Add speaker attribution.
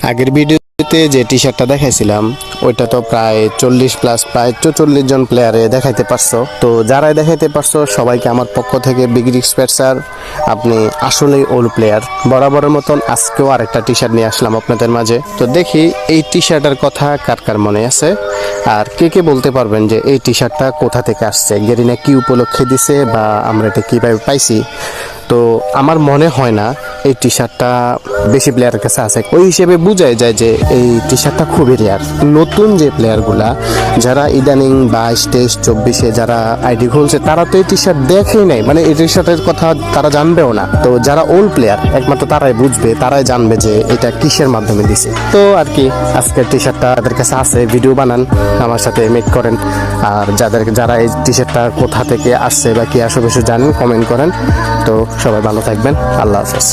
Speaker 1: আগের ভিডিওতে যে টি শার্টটা দেখাইছিলাম ওইটা তো প্রায় 40+ প্রায় 44 জন প্লেয়ারে দেখাইতে পারছো। তো যারাই দেখাইতে পারছো সবাইকে আমার পক্ষ থেকে বিগ রিসপেক্ট স্যার। আপনি আসলেই ওল্ড প্লেয়ার। বরাবরের মতন আজকেও আরেকটা টি শার্ট নিয়ে আসলাম আপনাদের মাঝে। তো দেখি এই টি শার্টের কথা কার কার মনে আছে, আর কে কে বলতে পারবেন যে এই টি শার্টটা কোথা থেকে আসছে, গেরিনা কি উপলক্ষে দিছে বা আমরা এটা কিভাবে পাইছি। তো আমার মনে হয় না এই টি শার্টটা বেশি প্লেয়ারের কাছে আছে, ওই হিসেবে বোঝাই যায় যে এই টি শার্টটা খুবই রেয়ার। নতুন যে প্লেয়ারগুলা যারা ইদানিং 22, 23, 24 যারা আইডি খুলছে তারা তো এই টি শার্ট দেখেই নাই, মানে এই টি শার্টের কথা তারা জানবেও না। তো যারা ওল্ড প্লেয়ার একমাত্র তারাই বুঝবে, তারাই জানবে যে এটা কিসের মাধ্যমে দিছে। তো আর কি আজকের টি শার্টটা তাদের কাছে আছে, ভিডিও বানান, আমার সাথে মেক করেন। আর যারা এই টি শার্টটা কোথা থেকে আসছে বা কি আসবে জানেন কমেন্ট করেন। তো সবাই ভালো থাকবেন, আল্লাহ হাফেজ।